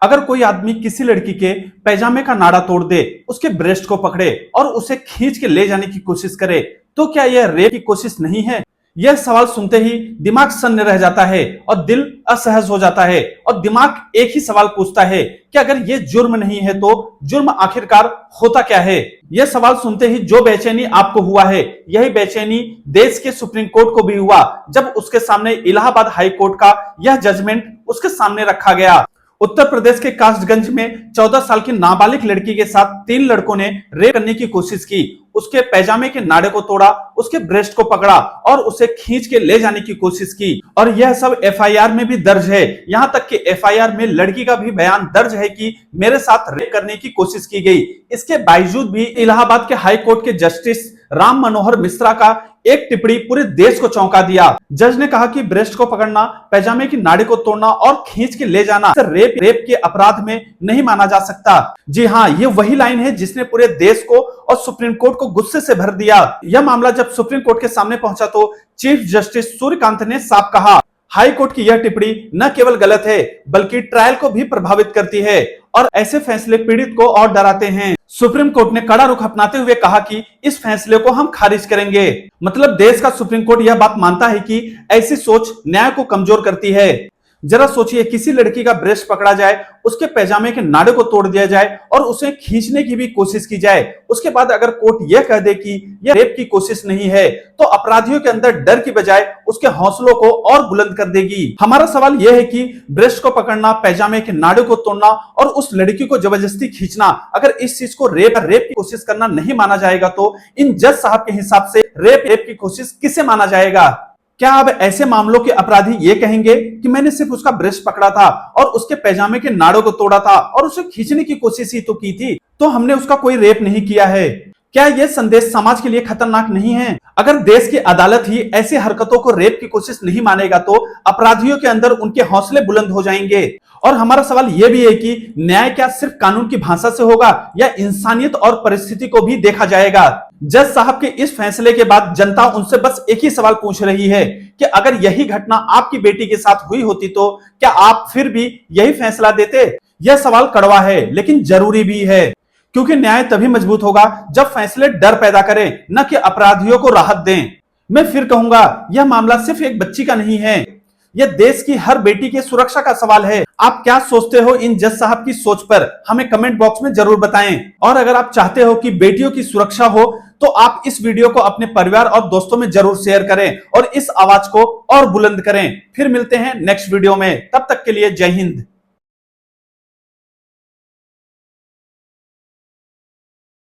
अगर कोई आदमी किसी लड़की के पैजामे का नाड़ा तोड़ दे, उसके ब्रेस्ट को पकड़े और उसे खींच के ले जाने की कोशिश करे, तो क्या यह रेप की कोशिश नहीं है? यह सवाल सुनते ही दिमाग सन्न रह जाता है और दिल असहज हो जाता है और दिमाग एक ही सवाल पूछता है कि अगर यह जुर्म नहीं है तो जुर्म आखिरकार होता क्या है? यह सवाल सुनते ही जो बेचैनी आपको हुआ है, यही बेचैनी देश के सुप्रीम कोर्ट को भी हुआ जब उसके सामने इलाहाबाद हाई कोर्ट का यह जजमेंट उसके सामने रखा गया। उत्तर प्रदेश के कासगंज में 14 साल की नाबालिग लड़की के साथ 3 लड़कों ने रेप करने की कोशिश की, उसके पैजामे के नाड़े को तोड़ा, उसके ब्रेस्ट को पकड़ा और उसे खींच के ले जाने की कोशिश की। और यह सब एफआईआर में भी दर्ज है। यहां तक कि एफआईआर में लड़की का भी बयान दर्ज है कि मेरे साथ रेप करने की कोशिश की गई। इसके बावजूद भी इलाहाबाद के हाई कोर्ट के जस्टिस राम मनोहर मिश्रा का एक टिप्पणी पूरे देश को चौंका दिया। जज ने कहा कि ब्रेस्ट को पकड़ना, पैजामे की नाड़ी को तोड़ना और खींच के ले जाना रेप के अपराध में नहीं माना जा सकता। जी हाँ, ये वही लाइन है जिसने पूरे देश को और सुप्रीम कोर्ट को गुस्से से भर दिया। यह मामला जब सुप्रीम कोर्ट के सामने पहुंचा तो चीफ जस्टिस सूर्यकांत ने साफ कहा, हाई कोर्ट की यह टिप्पणी न केवल गलत है बल्कि ट्रायल को भी प्रभावित करती है और ऐसे फैसले पीड़ित को और डराते हैं। सुप्रीम कोर्ट ने कड़ा रुख अपनाते हुए कहा कि इस फैसले को हम खारिज करेंगे। मतलब देश का सुप्रीम कोर्ट यह बात मानता है कि ऐसी सोच न्याय को कमजोर करती है। जरा सोचिए, किसी लड़की का ब्रेस्ट पकड़ा जाए, उसके पैजामे के नाड़े को तोड़ दिया जाए और उसे खींचने की भी कोशिश की जाए, उसके बाद अगर कोर्ट यह कह दे कि यह रेप की कोशिश नहीं है, तो अपराधियों के अंदर डर की बजाय उसके हौसलों को और बुलंद कर देगी। हमारा सवाल यह है कि ब्रेस्ट को पकड़ना, पैजामे के नाड़े को तोड़ना और उस लड़की को जबरदस्ती खींचना, अगर इस चीज को रेप की कोशिश करना नहीं माना जाएगा तो इन जज साहब के हिसाब से रेप की कोशिश किसे माना जाएगा? क्या अब ऐसे मामलों के अपराधी ये कहेंगे कि मैंने सिर्फ उसका ब्रेस्ट पकड़ा था और उसके पैजामे के नाड़ों को तोड़ा था और उसे खींचने की कोशिश ही तो की थी, तो हमने उसका कोई रेप नहीं किया है? क्या यह संदेश समाज के लिए खतरनाक नहीं है? अगर देश की अदालत ही ऐसी हरकतों को रेप की कोशिश नहीं मानेगा तो अपराधियों के अंदर उनके हौसले बुलंद हो जाएंगे। और हमारा सवाल यह भी है कि न्याय क्या सिर्फ कानून की भाषा से होगा या इंसानियत और परिस्थिति को भी देखा जाएगा? जज साहब के इस फैसले के बाद जनता उनसे बस एक ही सवाल पूछ रही है कि अगर यही घटना आपकी बेटी के साथ हुई होती तो क्या आप फिर भी यही फैसला देते? यह सवाल कड़वा है लेकिन जरूरी भी है, क्योंकि न्याय तभी मजबूत होगा जब फैसले डर पैदा करें, न कि अपराधियों को राहत दें। मैं फिर कहूंगा, यह मामला सिर्फ एक बच्ची का नहीं है, यह देश की हर बेटी की सुरक्षा का सवाल है। आप क्या सोचते हो इन जज साहब की सोच पर? हमें कमेंट बॉक्स में जरूर बताएं। और अगर आप चाहते हो कि बेटियों की सुरक्षा हो तो आप इस वीडियो को अपने परिवार और दोस्तों में जरूर शेयर करें और इस आवाज को और बुलंद करें। फिर मिलते हैं नेक्स्ट वीडियो में, तब तक के लिए जय हिंद।